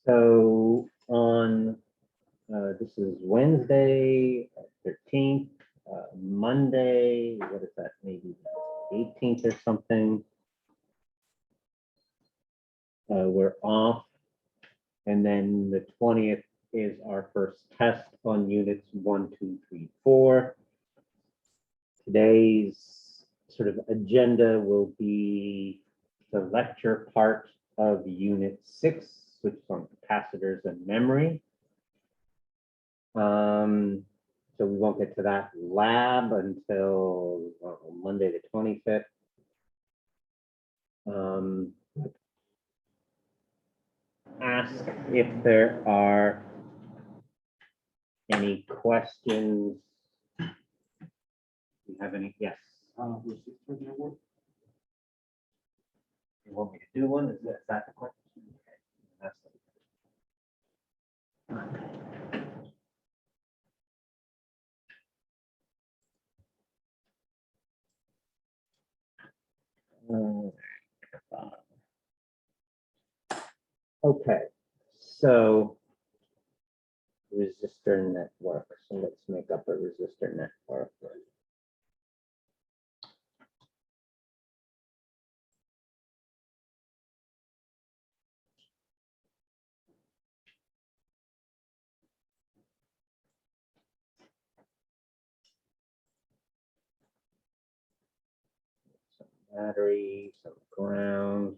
So on, this is Wednesday, 13th, Monday, what is that, maybe 18th or something. We're off. And then the 20th is our first test on units 1, 2, 3, 4. Today's sort of agenda will be the lecture part of unit 6, which is on capacitors and memory. So we won't get to that lab until Monday the 25th. Ask if there are any questions. Do you have any? Yes. You want me to do one? Is that the question? Okay. That's okay, so resistor network. So let's make up a resistor network. Some battery, some ground,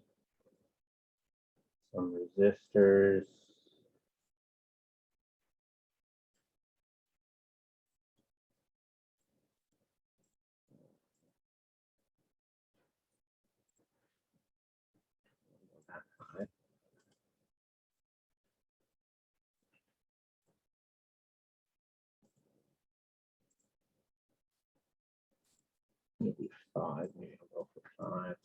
some resistors. Maybe 5, maybe I'll go for 5.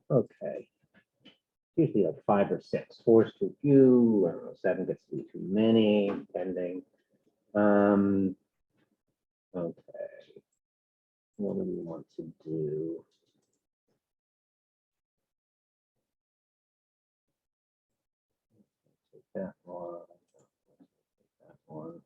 Okay. Usually like 5 or 6. 4 is too few. I don't know, 7 gets to be too many, depending. Okay. What do we want to do? Take that one. Take that one.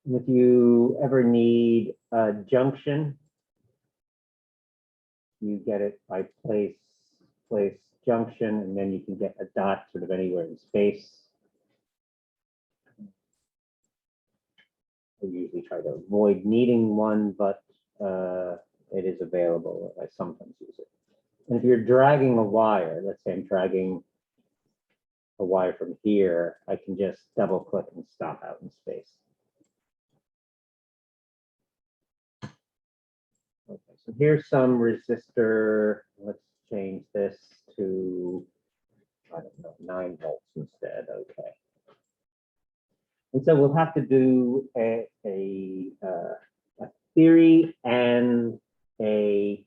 If you ever need a junction, you get it by place junction, and then you can get a dot sort of anywhere in space. I usually try to avoid needing one, but it is available. I sometimes use it. And if you're dragging a wire, let's say I'm dragging a wire from here, I can just double click and stop out in space. Okay, so here's some resistor. Let's change this to, I don't know, 9 volts instead. Okay. And so we'll have to do a theory and let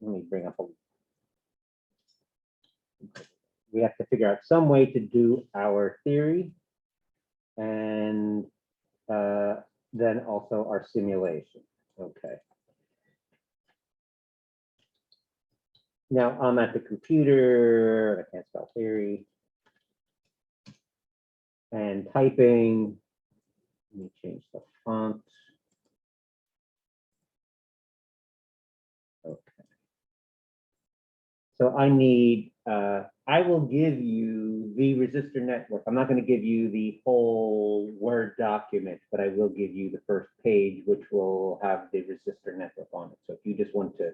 me bring up we have to figure out some way to do our theory and then also our simulation. Okay. Now I'm at the computer, I can't spell theory. And typing, let me change the font. Okay. So I need, I will give you the resistor network. I'm not going to give you the whole Word document, but I will give you the first page, which will have the resistor network on it. So if you just want to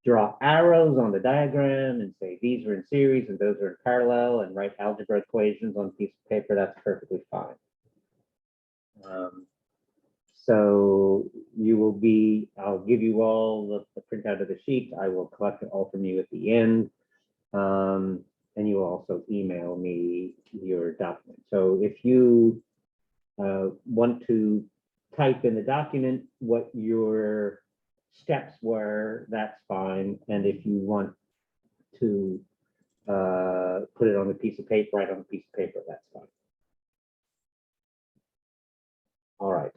draw arrows on the diagram and say these are in series and those are in parallel and write algebra equations on a piece of paper, that's perfectly fine. So you will be, I'll give you all the printout of the sheet. I will collect it all from you at the end. And you will also email me your document. So if you want to type in the document what your steps were, that's fine. And if you want to put it on a piece of paper, write on a piece of paper, that's fine. All right.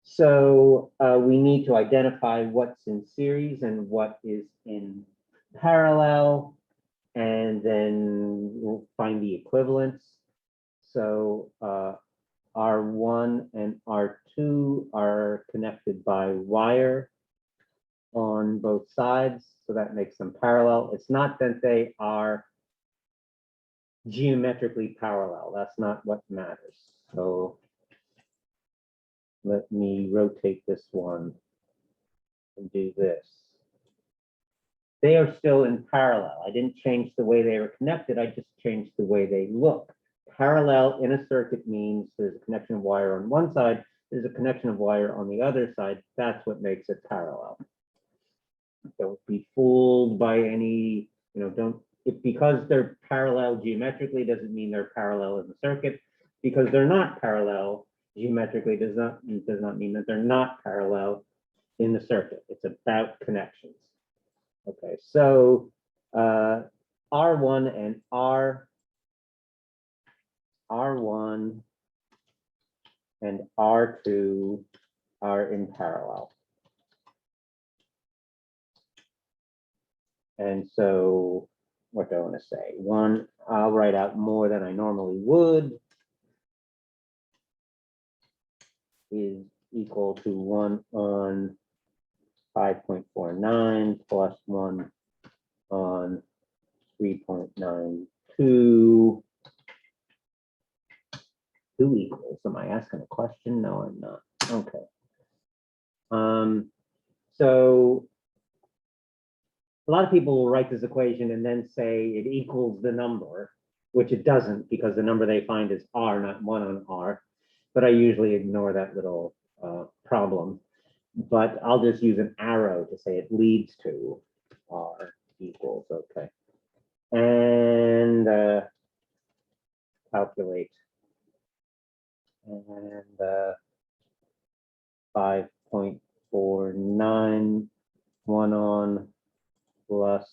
So we need to identify what's in series and what is in parallel, and then we'll find the equivalents. So R1 and R2 are connected by wire on both sides, so that makes them parallel. It's not that they are geometrically parallel. That's not what matters. So let me rotate this one and do this. They are still in parallel. I didn't change the way they were connected. I just changed the way they look. Parallel in a circuit means there's a connection of wire on one side, there's a connection of wire on the other side. That's what makes it parallel. Don't be fooled by any, because they're parallel geometrically doesn't mean they're parallel in the circuit. Because they're not parallel geometrically does not mean that they're not parallel in the circuit. It's about connections. Okay, so R1 and R1 and R2 are in parallel. And so what do I want to say? One, I'll write out more than I normally would, is equal to 1 on 5.49 plus 1 on 3.92. 2 equals. Am I asking a question? No, I'm not. Okay. So a lot of people will write this equation and then say it equals the number, which it doesn't, because the number they find is R, not 1 on R. But I usually ignore that little problem. But I'll just use an arrow to say it leads to R equals, okay. And calculate. And 5.49, 1 on plus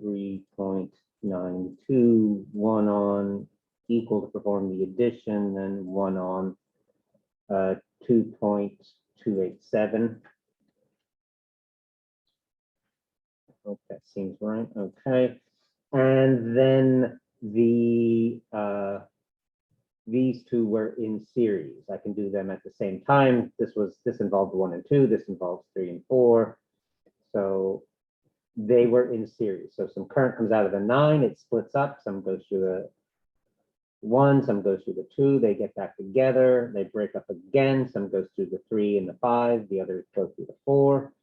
3.92, 1 on equal to perform the addition, then 1 on 2.287. hope that seems right. Okay. And then the these two were in series. I can do them at the same time. This involved 1 and 2. This involves 3 and 4. So they were in series. So some current comes out of the 9. It splits up. Some goes through the 1. Some goes through the 2. They get back together. They break up again. Some goes through the 3 and the 5. The others go through the 4.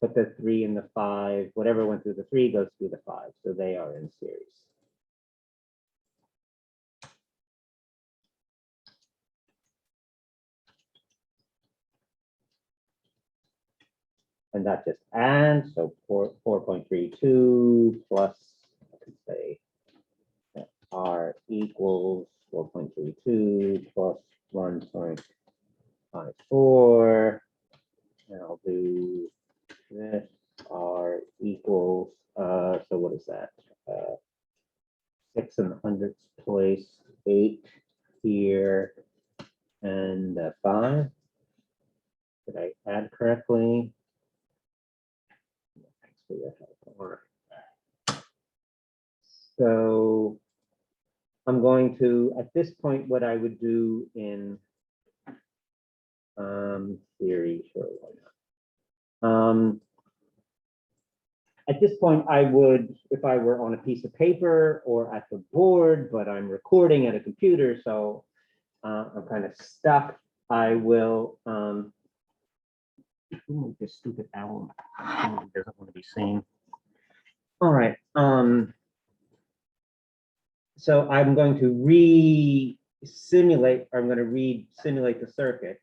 But the 3 and the 5, whatever went through the 3 goes through the 5. So they are in series. And that just adds, so 4.32 plus, I could say, R equals 4.32 plus 1.54. And I'll do this, R equals, so what is that? 6 in the hundredths place, 8 here, and 5. Did I add correctly? Thanks for your help. All right. So I'm going to, at this point, what I would do in theory, sure, why not? At this point, I would, if I were on a piece of paper or at the board, but I'm recording at a computer, so I'm kind of stuck. I will, this stupid owl doesn't want to be seen. All right. So I'm going to simulate the circuit.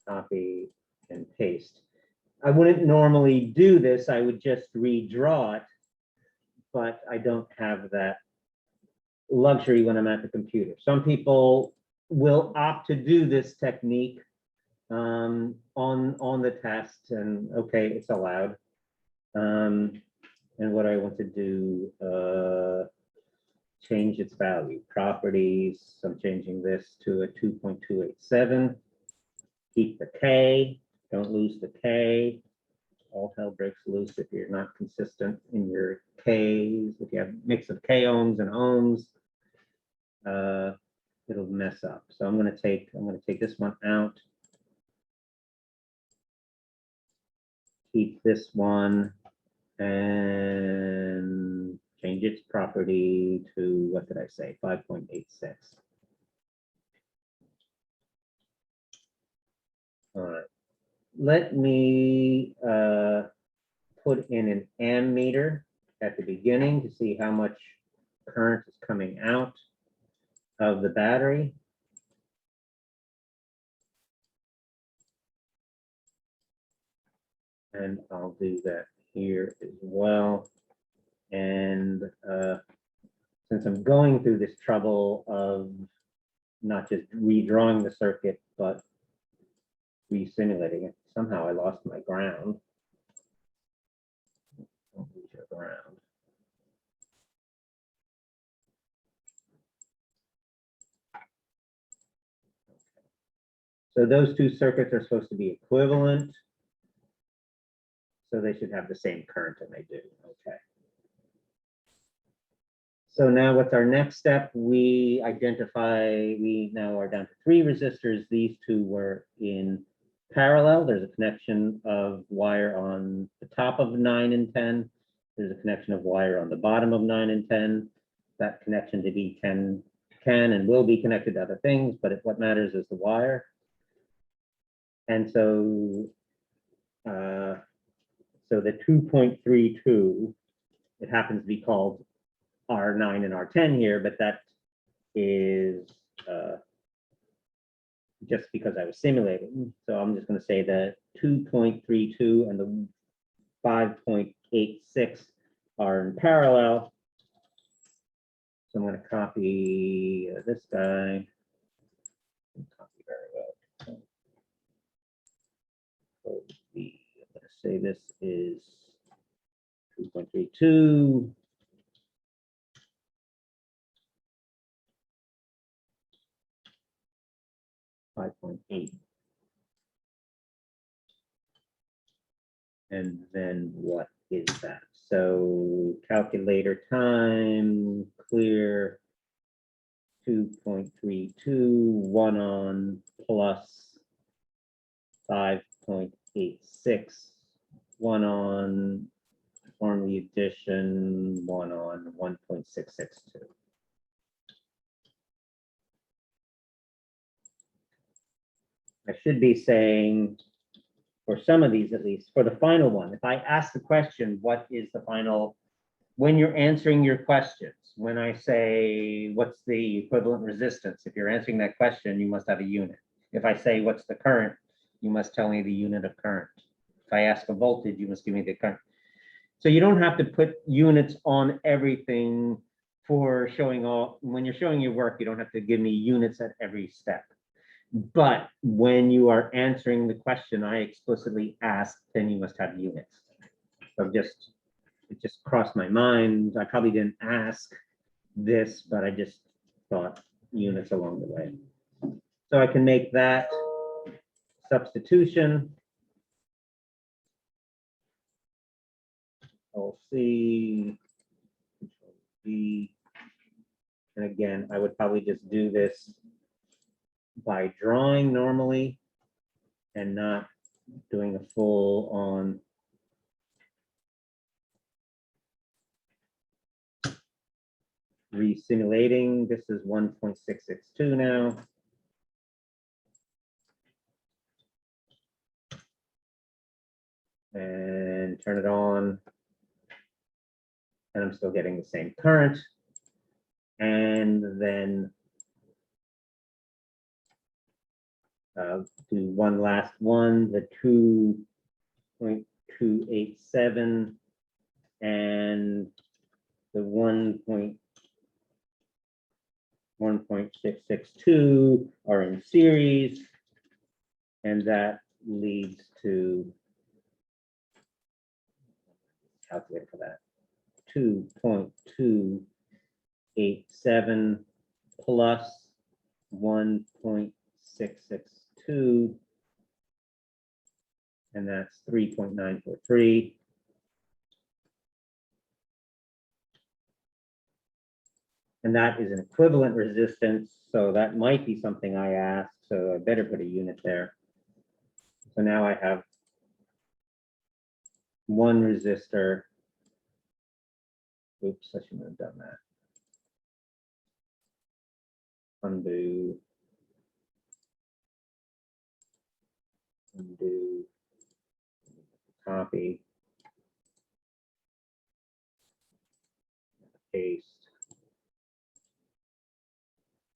Copy and paste. I wouldn't normally do this. I would just redraw it, but I don't have that luxury when I'm at the computer. Some people will opt to do this technique on the test, and okay, it's allowed. And what I want to do, change its value, properties. I'm changing this to a 2.287. Keep the K, don't lose the K. All hell breaks loose if you're not consistent in your Ks. If you have a mix of K ohms and ohms, it'll mess up. So I'm gonna take this one out. Keep this one and change its property to, what did I say, 5.86. All right, let me put in an ammeter at the beginning to see how much current is coming out of the battery. And I'll do that here as well. And since I'm going through this trouble of not just redrawing the circuit, but resimulating it, somehow I lost my ground. Don't lose your ground. So those two circuits are supposed to be equivalent. So they should have the same current, and they do. Okay. So now what's our next step? We now are down to 3 resistors. These 2 were in parallel. There's a connection of wire on the top of 9 and 10. There's a connection of wire on the bottom of 9 and 10. That connection to be can and will be connected to other things, but what matters is the wire. And so, so the 2.32, it happens to be called R9 and R10 here, but that is just because I was simulating. So I'm just going to say the 2.32 and the 5.86 are in parallel. So I'm going to copy this guy. Copy very well. So I'm going to say this is 2.32. .8. And then what is that? So calculator time, clear 2.32, 1 on plus 5.86, 1 on, perform the addition, 1 on 1.662. I should be saying, for some of these at least, for the final one, if I ask the question, what is the final, when you're answering your questions, when I say, what's the equivalent resistance? If you're answering that question, you must have a unit. If I say, what's the current? You must tell me the unit of current. If I ask a voltage, you must give me the current. So you don't have to put units on everything for showing all, when you're showing your work, you don't have to give me units at every step. But when you are answering the question I explicitly asked, then you must have units. So it just crossed my mind. I probably didn't ask this, but I just thought units along the way. So I can make that substitution. Control C, Control V. And again, I would probably just do this by drawing normally, and not doing a full on resimulating. This is 1.662 now. And turn it on. And I'm still getting the same current. And then do one last one, the 2.287 and the 1.662 are in series, and that leads to, calculate for that, 2.287 plus 1.662, and that's 3.943. And that is an equivalent resistance, so that might be something I asked, so I better put a unit there. So now I have one resistor. Oops, I shouldn't have done that. Undo. Undo. Copy. Paste.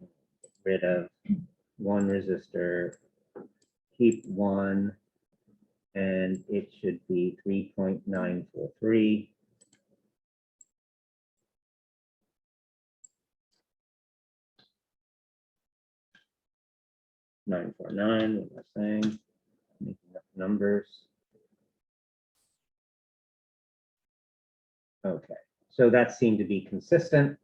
Get rid of one resistor. Keep one. And it should be 3.943. What am I saying? Making up numbers. Okay, so that seemed to be consistent.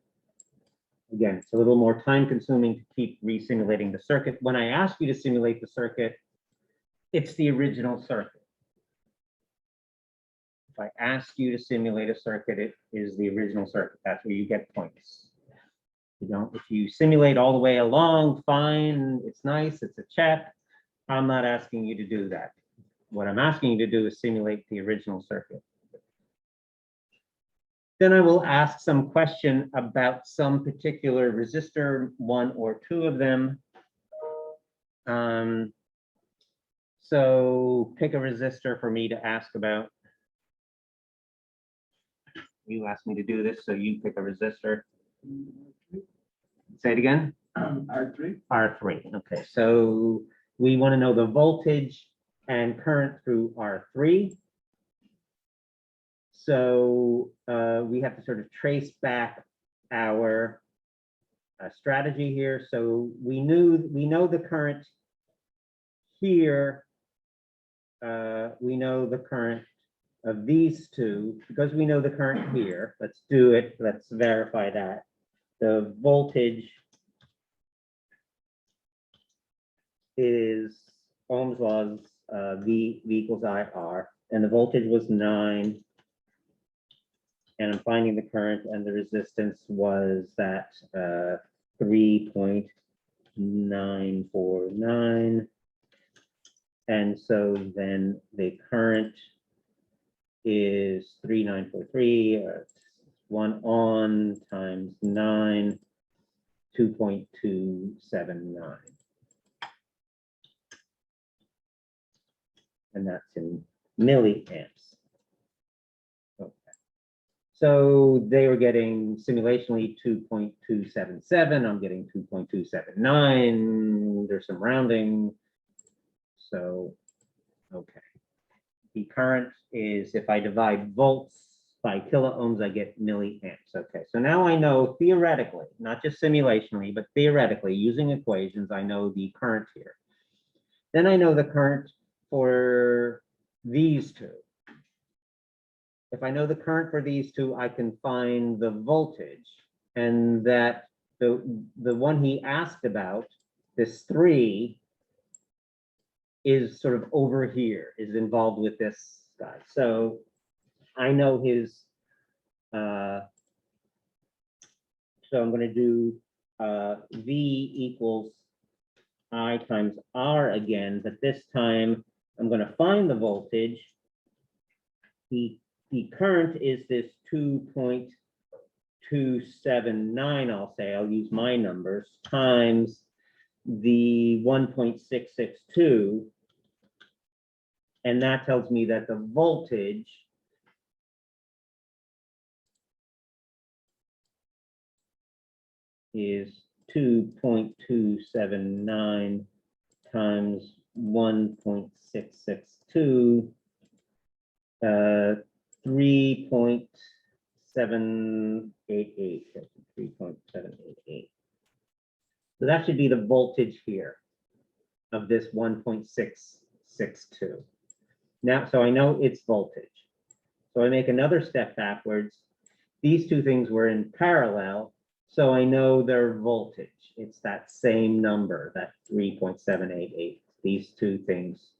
Again, it's a little more time consuming to keep re-simulating the circuit. When I ask you to simulate the circuit, it's the original circuit. If I ask you to simulate a circuit, it is the original circuit. That's where you get points. You don't, if you simulate all the way along, fine, it's nice, it's a check. I'm not asking you to do that. What I'm asking you to do is simulate the original circuit. Then I will ask some question about some particular resistor, one or two of them. So pick a resistor for me to ask about. You asked me to do this, so you pick a resistor. Say it again. R3. R3. Okay, so we want to know the voltage and current through R3. So we have to sort of trace back our strategy here. So we know the current here. We know the current of these two because we know the current here. Let's do it. Let's verify that. The voltage is Ohm's law's V equals IR, and the voltage was 9. And I'm finding the current, and the resistance was that 3.949. And so then the current is 3.943, 1 on times 9, 2.279. And that's in milliamps. Okay. So they were getting simulationally 2.277. I'm getting 2.279. There's some rounding. So, okay. The current is, if I divide volts by kilo ohms, I get milliamps. Okay, so now I know theoretically, not just simulationally, but theoretically, using equations, I know the current here. Then I know the current for these two. If I know the current for these two, I can find the voltage, and that the one he asked about, this 3, is sort of over here, is involved with this guy. So I know his, so I'm going to do V equals I times R again, but this time I'm going to find the voltage. The current is this 2.279, I'll say, I'll use my numbers, times the 1.662. And that tells me that the voltage is 2.279 times 1.662, 3.788. 3.788. So that should be the voltage here of this 1.662. Now, so I know it's voltage. So I make another step backwards. These two things were in parallel, so I know their voltage. It's that same number, that 3.788. These two things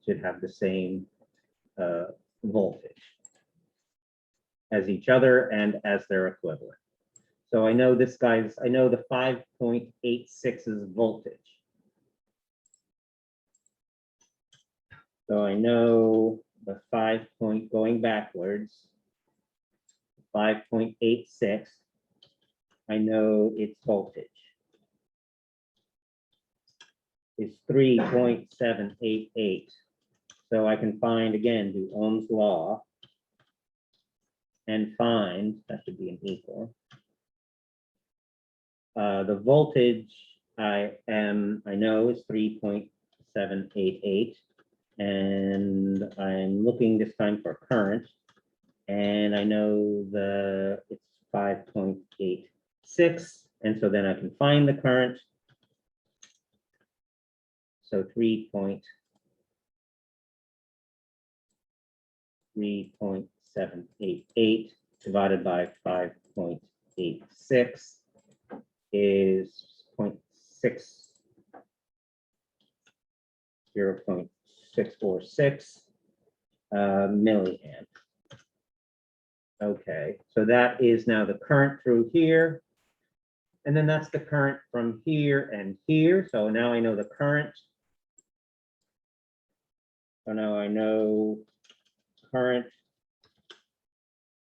should have the same voltage as each other and as their equivalent. So I know this guy's, I know the 5.86 is voltage. So I know the going backwards, 5.86, I know its voltage is 3.788. So I can find, again, do Ohm's law and find, that should be an equal. The voltage I know is 3.788. And I'm looking this time for current, and I know it's 5.86, and so then I can find the current. So 3.788 divided by 5.86 is 0.646 milliamp. Okay, so that is now the current through here. And then that's the current from here and here. So now I know the current. So now I know current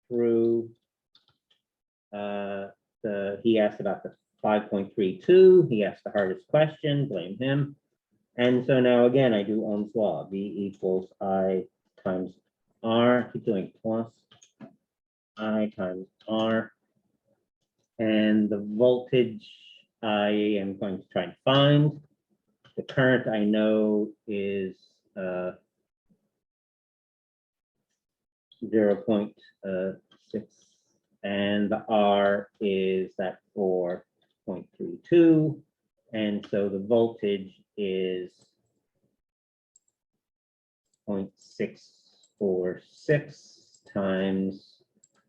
through he asked about the 5.32. He asked the hardest question, blame him. And so now again, I do Ohm's law, V equals I times R, keep doing plus I times R. And the voltage I am going to try and find. The current I know is 0.6, and the R is that 4.32. And so the voltage is 0.646 times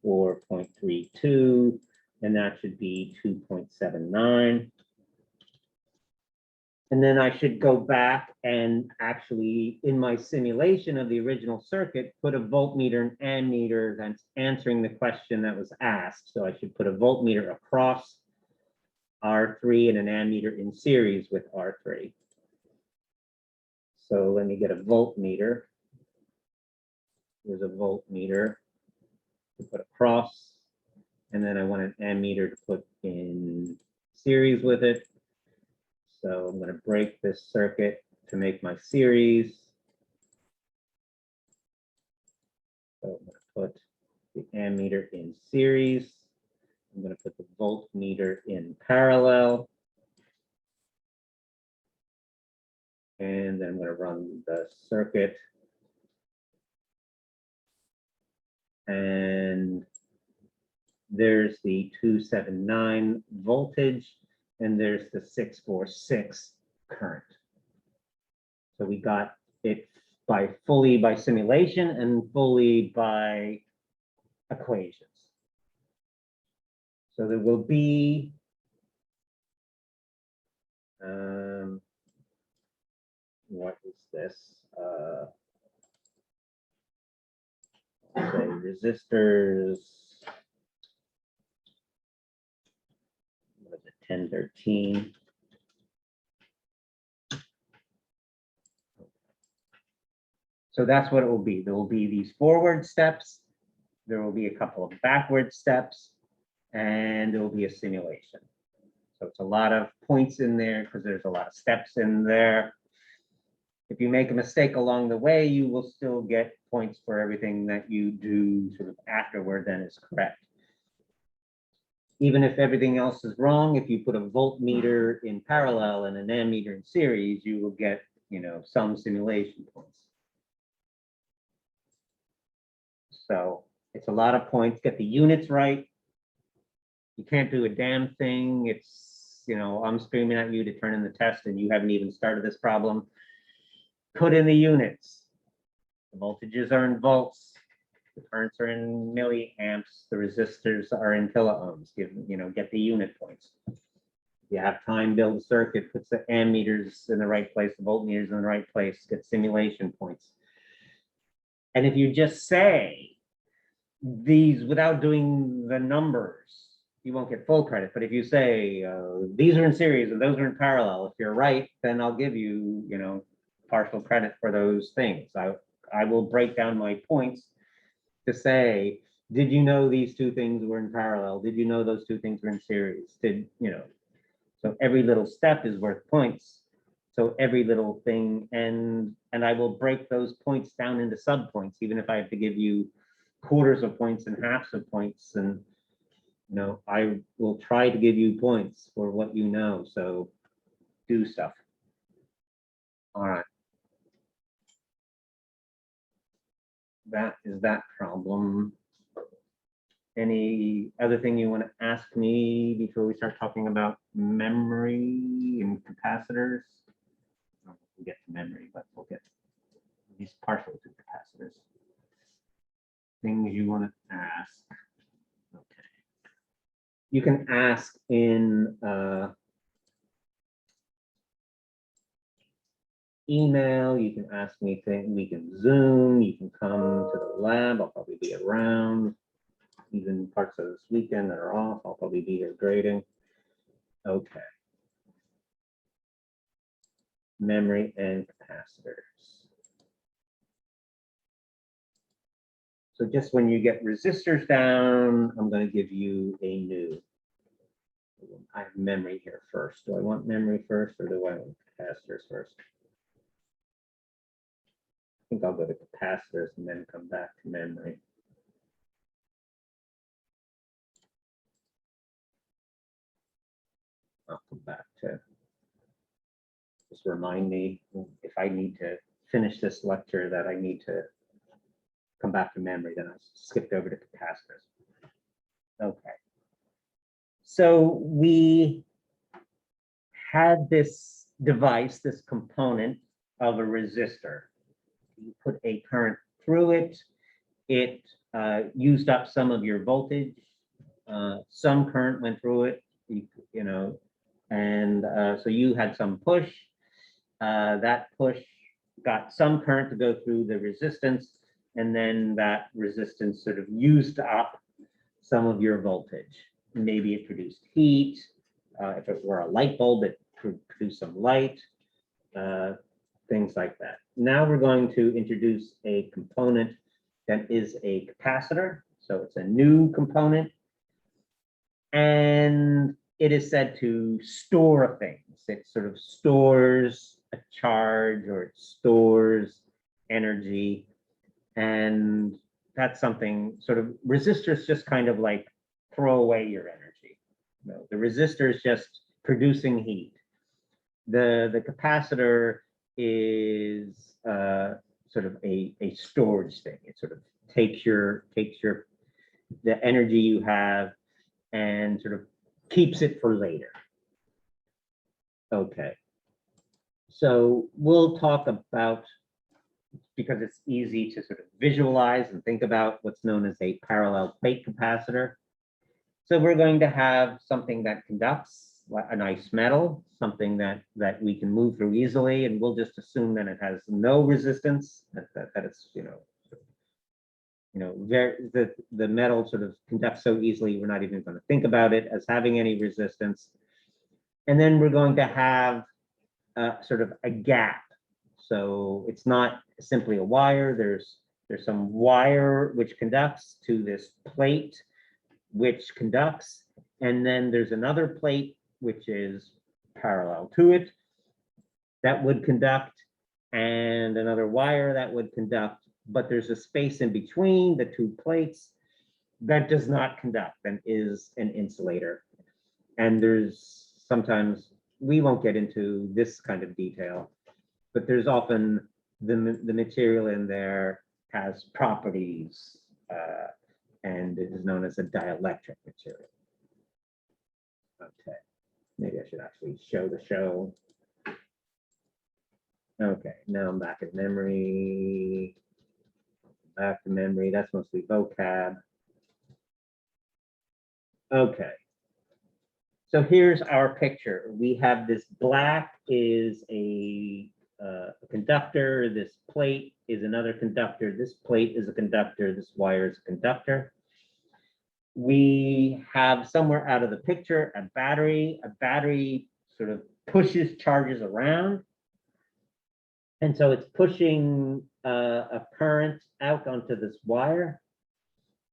4.32, and that should be 2.79. And then I should go back and actually, in my simulation of the original circuit, put a voltmeter and ammeter that's answering the question that was asked. So I should put a voltmeter across R3 and an ammeter in series with R3. So let me get a voltmeter. Here's a voltmeter to put across, and then I want an ammeter to put in series with it. So I'm going to break this circuit to make my series. So I'm going to put the ammeter in series. I'm going to put the voltmeter in parallel. And then I'm going to run the circuit. And there's the 279 voltage, and there's the 646 current. So we got it fully by simulation and fully by equations. So there will be what is this? Say resistors. What is it? 1013. So that's what it will be. There will be these forward steps. There will be a couple of backward steps, and there will be a simulation. So it's a lot of points in there because there's a lot of steps in there. If you make a mistake along the way, you will still get points for everything that you do sort of afterward then is correct. Even if everything else is wrong, if you put a voltmeter in parallel and an ammeter in series, you will get, you know, some simulation points. So it's a lot of points. Get the units right. You can't do a damn thing. It's, you know, I'm screaming at you to turn in the test and you haven't even started this problem. Put in the units. The voltages are in volts. The currents are in milliamps. The resistors are in kiloohms. Get the unit points. If you have time, build a circuit, puts the ammeters in the right place, the voltmeters in the right place, get simulation points. And if you just say these without doing the numbers, you won't get full credit. But if you say these are in series and those are in parallel, if you're right, then I'll give you, you know, partial credit for those things. I will break down my points to say, did you know these two things were in parallel? Did you know those two things were in series? So every little step is worth points. So every little thing, and I will break those points down into subpoints, even if I have to give you quarters of points and halves of points. And, you know, I will try to give you points for what you know. So do stuff. All right. That is that problem. Any other thing you want to ask me before we start talking about memory and capacitors? We'll get to memory, but we'll get these partial to capacitors. Things you want to ask. Okay. You can ask in email, you can ask me things, we can Zoom, you can come to the lab, I'll probably be around. Even parts of this weekend that are off, I'll probably be here grading. Okay. Memory and capacitors. So just when you get resistors down, I'm going to give you a new. I have memory here first. Do I want memory first or do I want capacitors first? I think I'll go to capacitors and then come back to memory. I'll come back to, just remind me if I need to finish this lecture that I need to come back to memory, then I skipped over to capacitors. Okay. So we had this device, this component of a resistor. You put a current through it. It used up some of your voltage. Some current went through it, you know, and so you had some push. That push got some current to go through the resistance, and then that resistance sort of used up some of your voltage. Maybe it produced heat. If it were a light bulb, it could produce some light, things like that. Now we're going to introduce a component that is a capacitor. So it's a new component. And it is said to store things. It sort of stores a charge or it stores energy. And that's something sort of, resistors just kind of like throw away your energy. You know, the resistor is just producing heat. The capacitor is sort of a storage thing. It sort of takes the energy you have and sort of keeps it for later. Okay. So we'll talk about, because it's easy to sort of visualize and think about, what's known as a parallel plate capacitor. So we're going to have something that conducts, a nice metal, something that we can move through easily, and we'll just assume that it has no resistance, that it's, the metal sort of conducts so easily, we're not even going to think about it as having any resistance. And then we're going to have sort of a gap. So it's not simply a wire. There's some wire which conducts to this plate, which conducts, and then there's another plate which is parallel to it that would conduct, and another wire that would conduct, but there's a space in between the two plates that does not conduct and is an insulator. And there's sometimes, we won't get into this kind of detail, but there's often the material in there has properties, and it is known as a dielectric material. Okay, maybe I should actually show the show. Okay, now I'm back in memory. Back to memory, that's mostly vocab. Okay, so here's our picture. We have this black is a conductor, this plate is another conductor, this plate is a conductor, this wire is a conductor. We have somewhere out of the picture a battery. A battery sort of pushes charges around. And so it's pushing a current out onto this wire.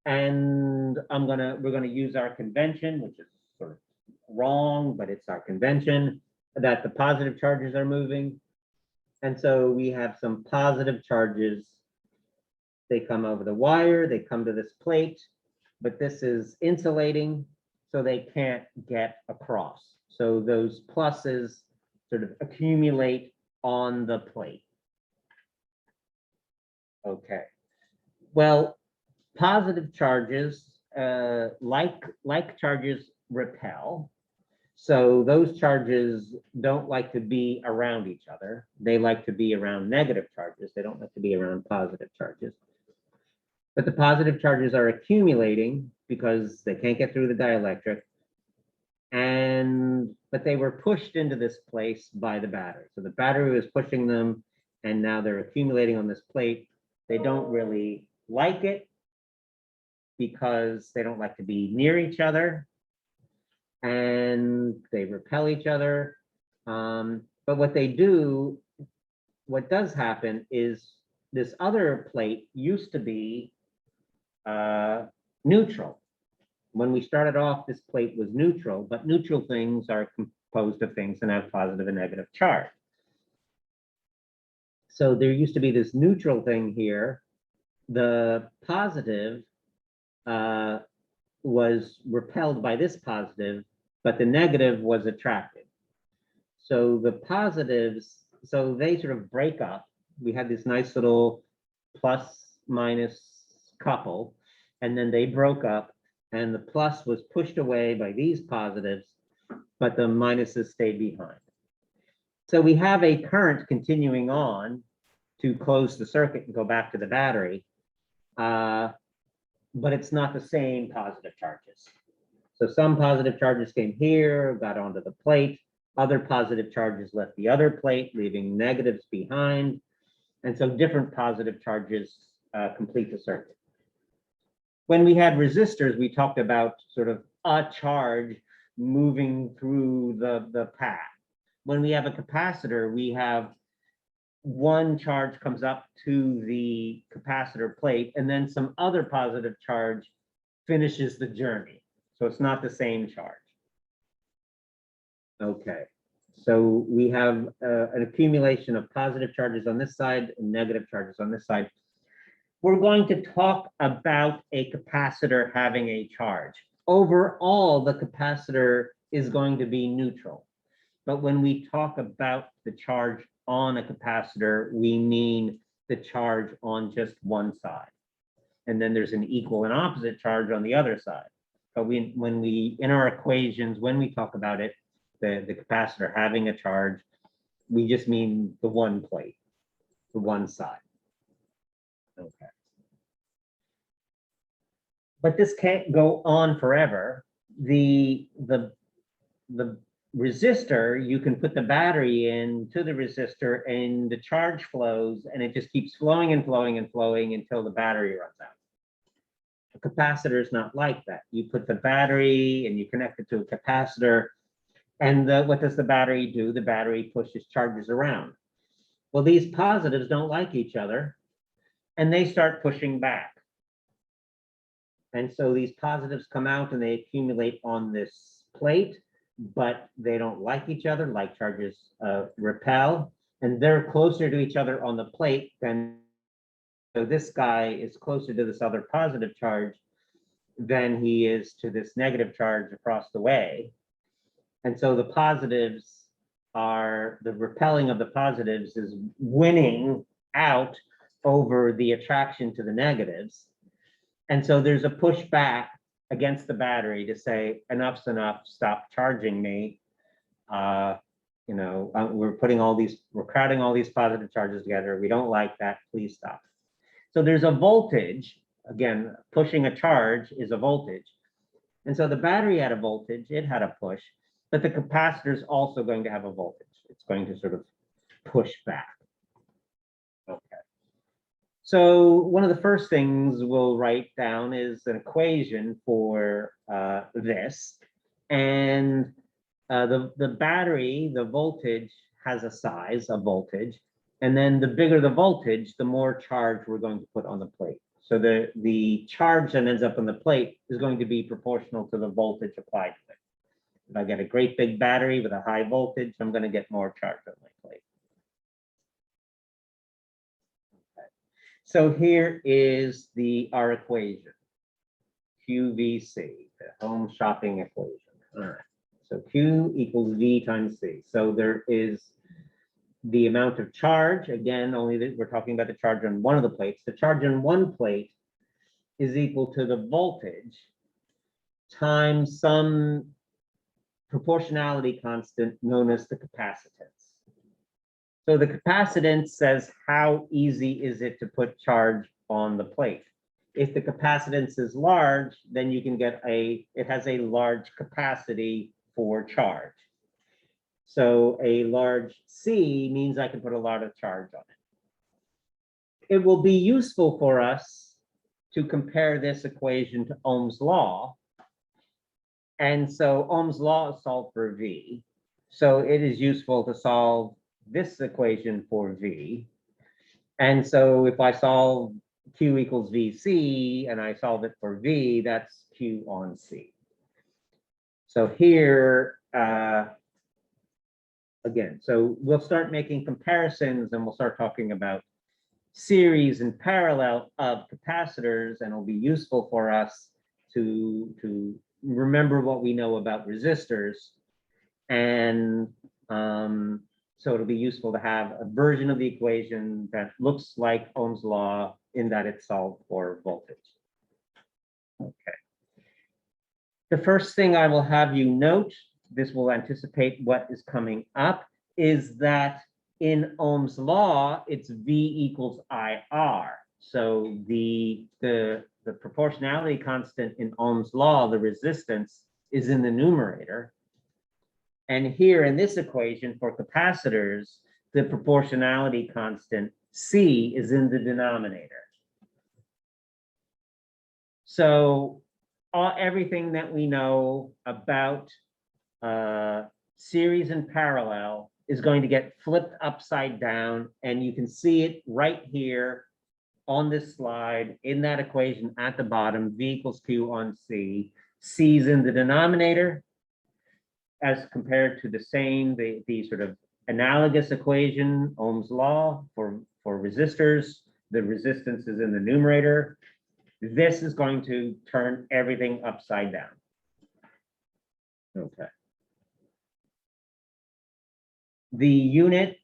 And we're gonna use our convention, which is sort of wrong, but it's our convention, that the positive charges are moving. And so we have some positive charges. They come over the wire, they come to this plate, but this is insulating, so they can't get across. So those pluses sort of accumulate on the plate. Okay. Well, positive charges, like charges repel. So those charges don't like to be around each other. They like to be around negative charges. They don't like to be around positive charges. But the positive charges are accumulating because they can't get through the dielectric. But they were pushed into this place by the battery. So the battery was pushing them, and now they're accumulating on this plate. They don't really like it because they don't like to be near each other, and they repel each other. But what does happen is this other plate used to be neutral. When we started off, this plate was neutral, but neutral things are composed of things that have positive and negative charge. So there used to be this neutral thing here. The positive was repelled by this positive, but the negative was attracted. So the positives, so they sort of break up. We had this nice little plus minus couple, and then they broke up, and the plus was pushed away by these positives, but the minuses stayed behind. So we have a current continuing on to close the circuit and go back to the battery, but it's not the same positive charges. So some positive charges came here, got onto the plate, other positive charges left the other plate, leaving negatives behind. And so different positive charges complete the circuit. When we had resistors, we talked about sort of a charge moving through the path. When we have a capacitor, we have one charge comes up to the capacitor plate, and then some other positive charge finishes the journey. So it's not the same charge. Okay, so we have an accumulation of positive charges on this side and negative charges on this side. We're going to talk about a capacitor having a charge. Overall, the capacitor is going to be neutral. But when we talk about the charge on a capacitor, we mean the charge on just one side. And then there's an equal and opposite charge on the other side. But in our equations, when we talk about it, the capacitor having a charge, we just mean the one plate, the one side. Okay. But this can't go on forever. The resistor, you can put the battery into the resistor and the charge flows, and it just keeps flowing and flowing and flowing until the battery runs out. A capacitor is not like that. You put the battery and you connect it to a capacitor, and what does the battery do? The battery pushes charges around. Well, these positives don't like each other, and they start pushing back. And so these positives come out and they accumulate on this plate, but they don't like each other. Like charges repel, and they're closer to each other on the plate than, so this guy is closer to this other positive charge than he is to this negative charge across the way. And so the positives are, the repelling of the positives is winning out over the attraction to the negatives. And so there's a pushback against the battery to say, enough's enough, stop charging me. We're putting all these, we're crowding all these positive charges together. We don't like that, please stop. So there's a voltage, again, pushing a charge is a voltage. And so the battery had a voltage, it had a push, but the capacitor is also going to have a voltage. It's going to sort of push back. Okay. So one of the first things we'll write down is an equation for this. And the battery, the voltage has a size, a voltage. And then the bigger the voltage, the more charge we're going to put on the plate. So the charge that ends up on the plate is going to be proportional to the voltage applied to it. If I get a great big battery with a high voltage, I'm going to get more charge on my plate. Okay. So here is our equation, QVC, the home shopping equation. All right. So Q equals V times C. So there is the amount of charge, again, only that we're talking about the charge on one of the plates. The charge on one plate is equal to the voltage times some proportionality constant known as the capacitance. So the capacitance says how easy is it to put charge on the plate. If the capacitance is large, then you can get it has a large capacity for charge. So a large C means I can put a lot of charge on it. It will be useful for us to compare this equation to Ohm's law. And so Ohm's law is solved for V. So it is useful to solve this equation for V. And so if I solve Q equals VC and I solve it for V, that's Q on C. So here, again, so we'll start making comparisons and we'll start talking about series and parallel of capacitors, and it'll be useful for us to remember what we know about resistors. And so it'll be useful to have a version of the equation that looks like Ohm's law in that it's solved for voltage. Okay. The first thing I will have you note, this will anticipate what is coming up, is that in Ohm's law, it's V equals IR. So the proportionality constant in Ohm's law, the resistance, is in the numerator. And here in this equation for capacitors, the proportionality constant C is in the denominator. So everything that we know about series and parallel is going to get flipped upside down, and you can see it right here on this slide in that equation at the bottom, V equals Q on C. C is in the denominator as compared to the same, the sort of analogous equation, Ohm's law for resistors. The resistance is in the numerator. This is going to turn everything upside down. Okay. The unit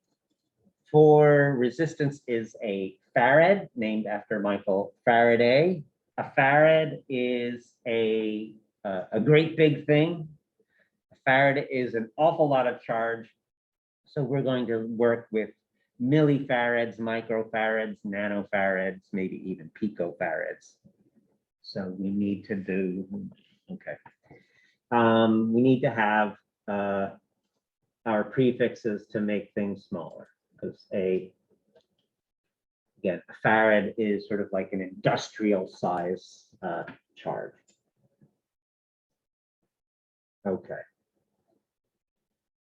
for resistance is a farad, named after Michael Faraday. A farad is a great big thing. A farad is an awful lot of charge. So we're going to work with millifarads, microfarads, nanofarads, maybe even picofarads. So we need to do, okay. We need to have our prefixes to make things smaller, because again, a farad is sort of like an industrial size charge. Okay.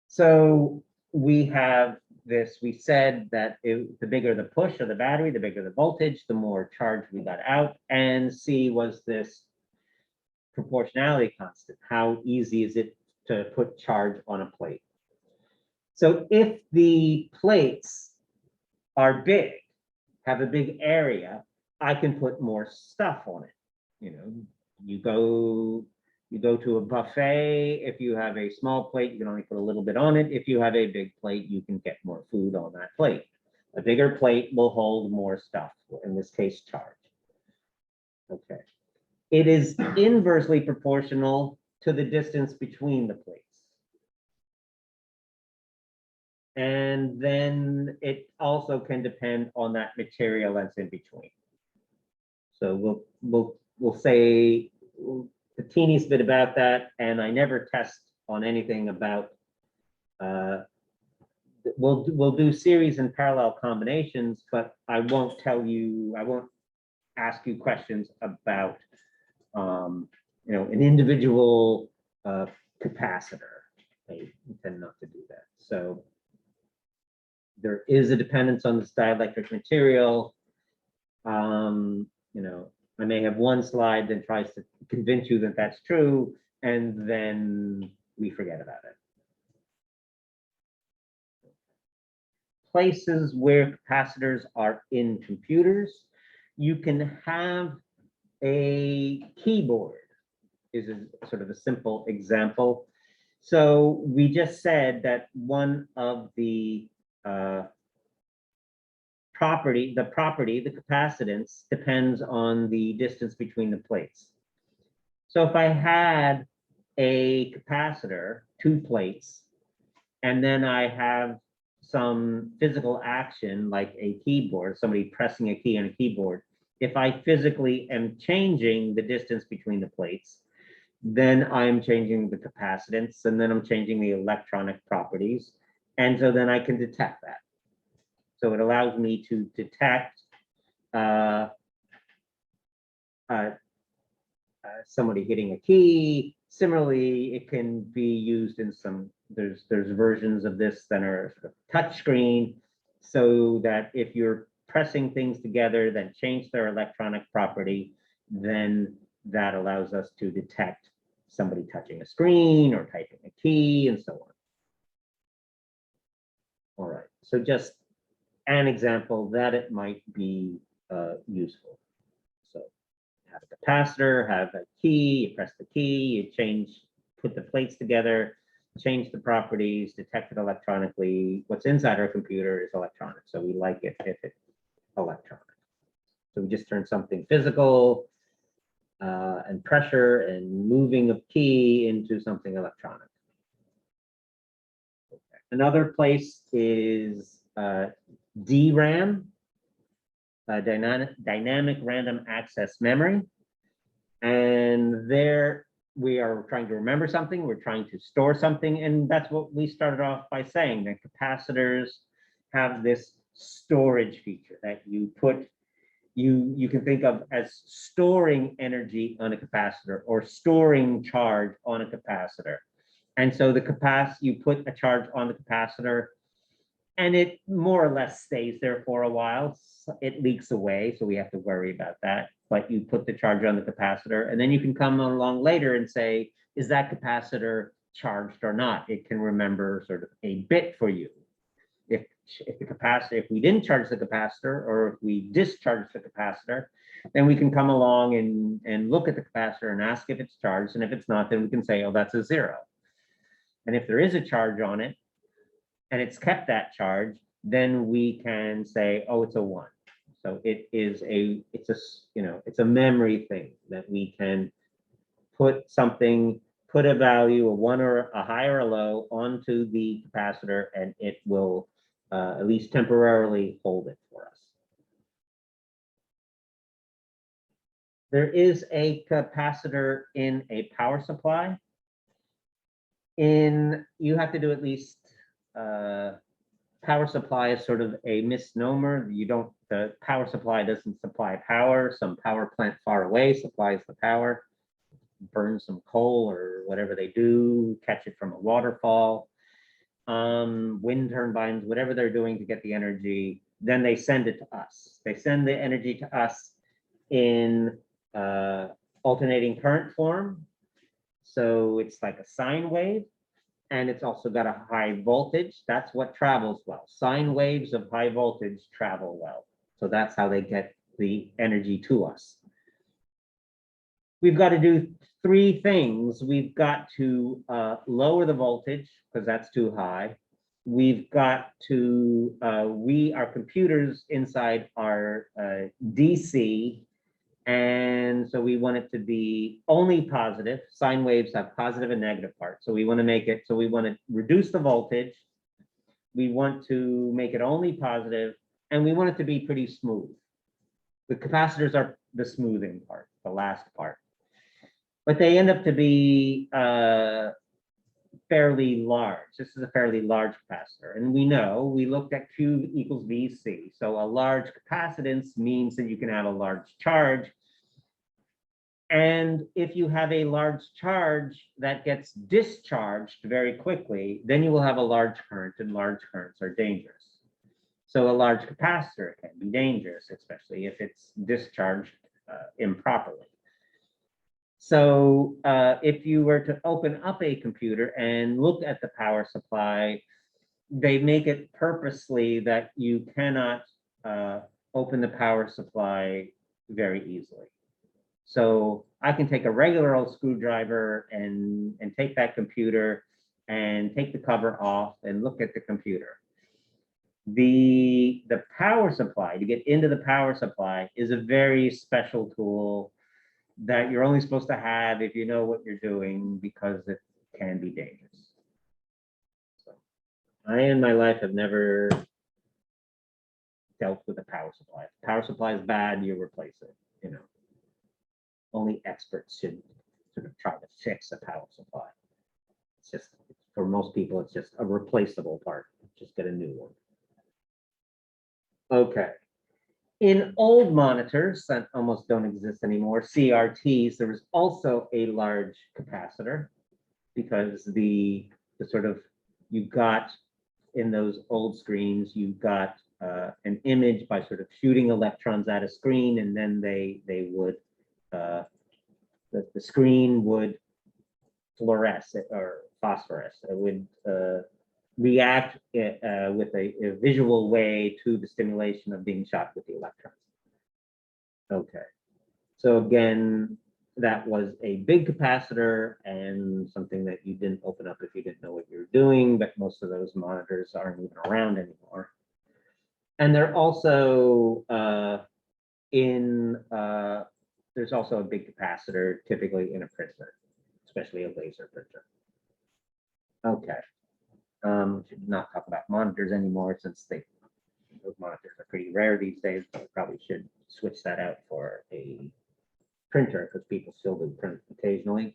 So we have this, we said that the bigger the push of the battery, the bigger the voltage, the more charge we got out. And C was this proportionality constant. How easy is it to put charge on a plate? So if the plates are big, have a big area, I can put more stuff on it. You know, you go to a buffet. If you have a small plate, you can only put a little bit on it. If you have a big plate, you can get more food on that plate. A bigger plate will hold more stuff, in this case, charge. Okay. It is inversely proportional to the distance between the plates. And then it also can depend on that material that's in between. So we'll say the teeniest bit about that, and I never test on anything about. We'll do series and parallel combinations, but I won't ask you questions about an individual capacitor. I tend not to do that. So there is a dependence on this dielectric material. I may have one slide that tries to convince you that that's true, and then we forget about it. Places where capacitors are in computers, you can have a keyboard, is a sort of a simple example. So we just said that one of the the capacitance depends on the distance between the plates. So if I had a capacitor, 2 plates, and then I have some physical action like a keyboard, somebody pressing a key on a keyboard, if I physically am changing the distance between the plates, then I'm changing the capacitance, and then I'm changing the electronic properties. And so then I can detect that. So it allows me to detect somebody hitting a key. Similarly, it can be used in there's versions of this that are sort of touch screen, so that if you're pressing things together that change their electronic property, then that allows us to detect somebody touching a screen or typing a key and so on. All right, so just an example that it might be useful. So have a capacitor, have a key, you press the key, you put the plates together, change the properties, detect it electronically. What's inside our computer is electronic, so we like it if it's electronic. So we just turn something physical and pressure and moving of key into something electronic. Okay. Another place is DRAM, dynamic random access memory. And there we are trying to remember something, we're trying to store something, and that's what we started off by saying, that capacitors have this storage feature that you can think of as storing energy on a capacitor or storing charge on a capacitor. And so you put a charge on the capacitor, and it more or less stays there for a while. It leaks away, so we have to worry about that. But you put the charge on the capacitor, and then you can come along later and say, is that capacitor charged or not? It can remember sort of a bit for you. If we didn't charge the capacitor, or if we discharged the capacitor, then we can come along and look at the capacitor and ask if it's charged. And if it's not, then we can say, oh, that's a 0. And if there is a charge on it, and it's kept that charge, then we can say, oh, it's a 1. So it's a memory thing that we can put a value, a 1 or a high or a low, onto the capacitor, and it will at least temporarily hold it for us. There is a capacitor in a power supply. You have to do at least power supply is sort of a misnomer. The power supply doesn't supply power. Some power plant far away supplies the power. Burn some coal or whatever they do, catch it from a waterfall. wind turbines, whatever they're doing to get the energy, then they send it to us. They send the energy to us in alternating current form. So it's like a sine wave, and it's also got a high voltage. That's what travels well. Sine waves of high voltage travel well. So that's how they get the energy to us. We've got to do three things. We've got to lower the voltage because that's too high. We've got to, our computers inside are DC, and so we want it to be only positive. Sine waves have positive and negative parts. So we want to make it, so we want to reduce the voltage. We want to make it only positive, and we want it to be pretty smooth. The capacitors are the smoothing part, the last part. But they end up to be fairly large. This is a fairly large capacitor. And we know, we looked at Q equals VC. So a large capacitance means that you can have a large charge. And if you have a large charge that gets discharged very quickly, then you will have a large current, and large currents are dangerous. So a large capacitor can be dangerous, especially if it's discharged improperly. So if you were to open up a computer and look at the power supply, they make it purposely that you cannot open the power supply very easily. So I can take a regular old screwdriver and take that computer and take the cover off and look at the computer. The power supply, to get into the power supply, is a very special tool that you're only supposed to have if you know what you're doing, because it can be dangerous. So I in my life have never dealt with a power supply. If the power supply is bad, you replace it, you know. Only experts should sort of try to fix a power supply. It's just, for most people, it's just a replaceable part. Just get a new one. Okay. In old monitors that almost don't exist anymore, CRTs, there was also a large capacitor, because the sort of, you got in those old screens, you got an image by sort of shooting electrons at a screen, and then they would, the screen would fluoresce or phosphoresce. It would react with a visual way to the stimulation of being shot with the electrons. Okay, so again, that was a big capacitor and something that you didn't open up if you didn't know what you were doing, but most of those monitors aren't even around anymore. And they're also there's also a big capacitor typically in a printer, especially a laser printer. Okay. Should not talk about monitors anymore, since those monitors are pretty rare these days. I probably should switch that out for a printer, because people still do print occasionally.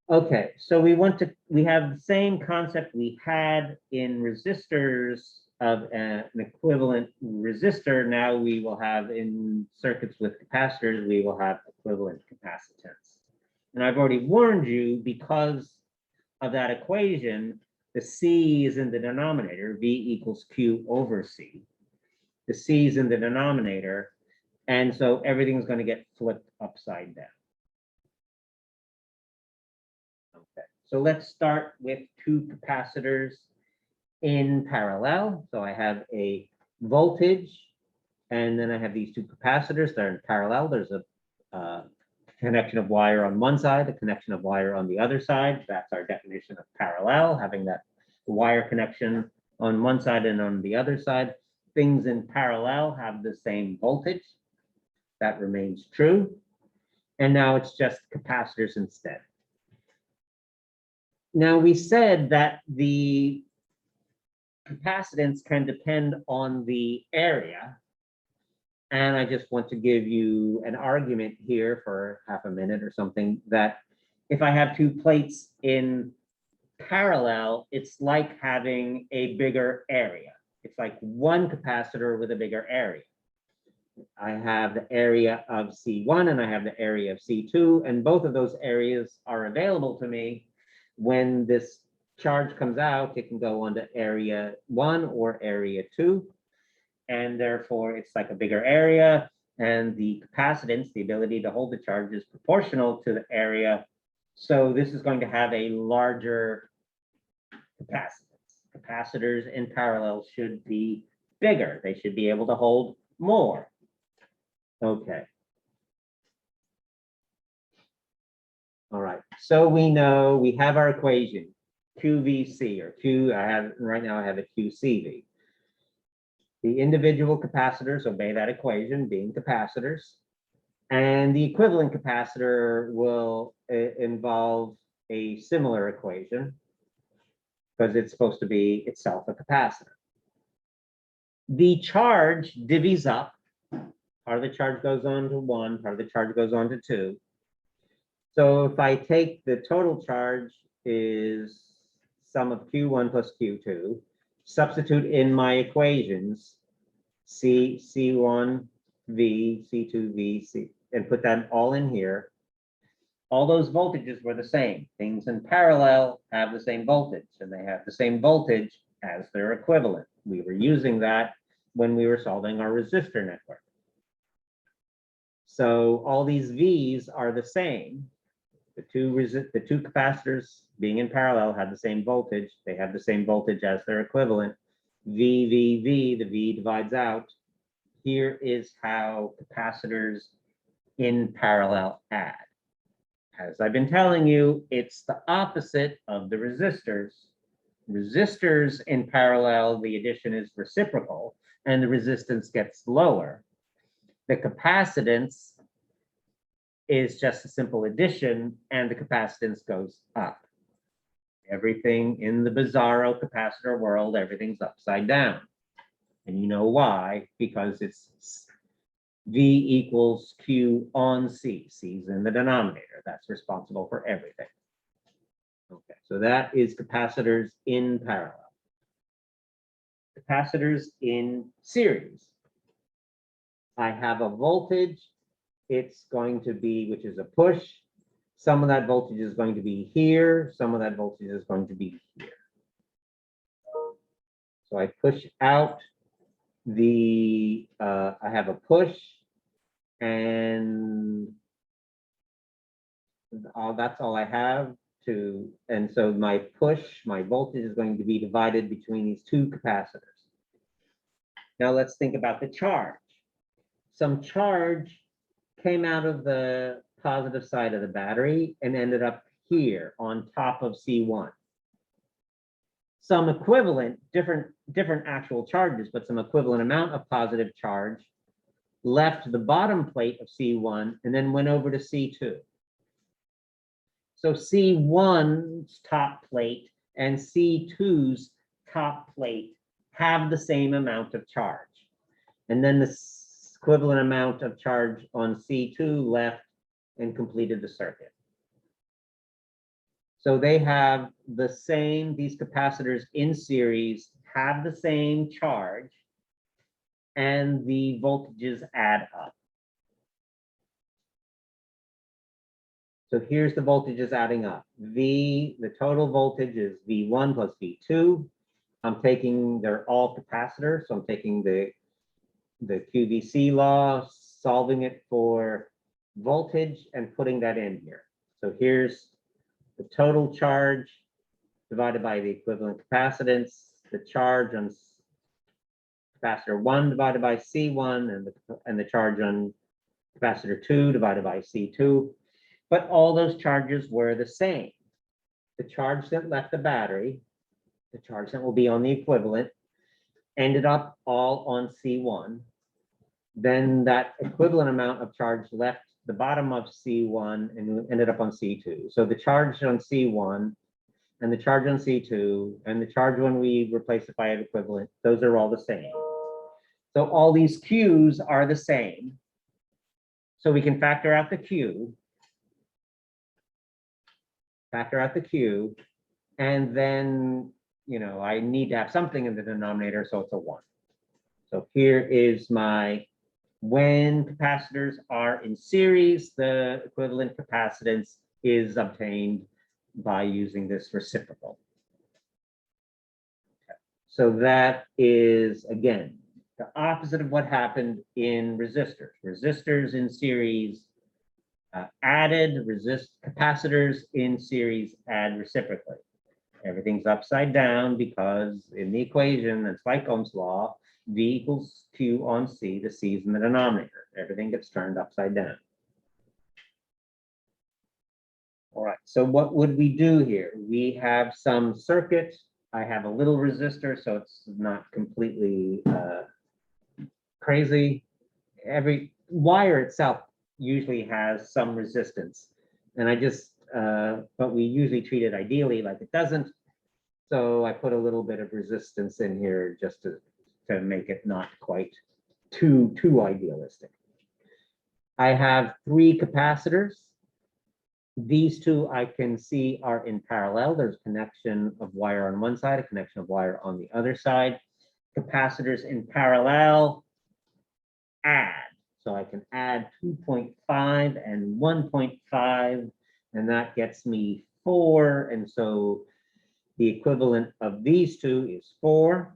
Okay, so we have the same concept we had in resistors of an equivalent resistor. Now we will have, in circuits with capacitors, we will have equivalent capacitance. And I've already warned you, because of that equation, the C is in the denominator, V equals Q over C. The C is in the denominator, and so everything's going to get flipped upside down. Okay, so let's start with two capacitors in parallel. So I have a voltage, and then I have these two capacitors. They're in parallel. There's a connection of wire on one side, a connection of wire on the other side. That's our definition of parallel, having that wire connection on one side and on the other side. Things in parallel have the same voltage. That remains true. And now it's just capacitors instead. Now we said that the capacitance can depend on the area. And I just want to give you an argument here for half a minute or something, that if I have two plates in parallel, it's like having a bigger area. It's like one capacitor with a bigger area. I have the area of C1 and I have the area of C2, and both of those areas are available to me when this charge comes out, it can go onto area 1 or area 2. And therefore, it's like a bigger area. And the capacitance, the ability to hold the charge, is proportional to the area. So this is going to have a larger capacitance. Capacitors in parallel should be bigger. They should be able to hold more. Okay. All right. So we know we have our equation, QVC, or Q, right now I have a QCV. The individual capacitors obey that equation, being capacitors. And the equivalent capacitor will involve a similar equation, because it's supposed to be itself a capacitor. The charge divvies up. Part of the charge goes on to 1, part of the charge goes on to 2. So if I take the total charge is sum of Q1 plus Q2, substitute in my equations, C1, V, C2, V, C, and put that all in here. All those voltages were the same. Things in parallel have the same voltage, and they have the same voltage as their equivalent. We were using that when we were solving our resistor network. So all these V's are the same. The two capacitors being in parallel have the same voltage. They have the same voltage as their equivalent. V, V, V, the V divides out. Here is how capacitors in parallel add. As I've been telling you, it's the opposite of the resistors. Resistors in parallel, the addition is reciprocal and the resistance gets lower. The capacitance is just a simple addition and the capacitance goes up. Everything in the bizarro capacitor world, everything's upside down. And you know why? Because it's V equals Q on C. C's in the denominator. That's responsible for everything. Okay, so that is capacitors in parallel. Capacitors in series. I have a voltage. It's going to be, which is a push. Some of that voltage is going to be here. Some of that voltage is going to be here. So I push out the, I have a push, and that's all I have to, and so my push, my voltage is going to be divided between these two capacitors. Now let's think about the charge. Some charge came out of the positive side of the battery and ended up here on top of C1. Some equivalent, different actual charges, but some equivalent amount of positive charge left the bottom plate of C1 and then went over to C2. So C1's top plate and C2's top plate have the same amount of charge. And then the equivalent amount of charge on C2 left and completed the circuit. So they have the same, these capacitors in series have the same charge, and the voltages add up. So here's the voltages adding up. V, the total voltage is V1 plus V2. I'm taking, they're all capacitors, so I'm taking the QVC law, solving it for voltage and putting that in here. So here's the total charge divided by the equivalent capacitance, the charge on capacitor 1 divided by C1, and the charge on capacitor 2 divided by C2. But all those charges were the same. The charge that left the battery, the charge that will be on the equivalent, ended up all on C1. Then that equivalent amount of charge left the bottom of C1 and ended up on C2. So the charge on C1 and the charge on C2 and the charge when we replace it by an equivalent, those are all the same. So all these Q's are the same. So we can factor out the Q, and then, you know, I need to have something in the denominator, so it's a 1. So here is my, when capacitors are in series, the equivalent capacitance is obtained by using this reciprocal. So that is, again, the opposite of what happened in resistors. Resistors in series added, capacitors in series add reciprocally. Everything's upside down because in the equation, that's like Ohm's law, V equals Q on C, the C is in the denominator. Everything gets turned upside down. All right, so what would we do here? We have some circuit. I have a little resistor, so it's not completely crazy. Every wire itself usually has some resistance. And I just, but we usually treat it ideally like it doesn't. So I put a little bit of resistance in here just to make it not quite too idealistic. I have 3 capacitors. These two I can see are in parallel. There's a connection of wire on one side, a connection of wire on the other side. Capacitors in parallel add. So I can add 2.5 and 1.5, and that gets me 4. And so the equivalent of these two is 4.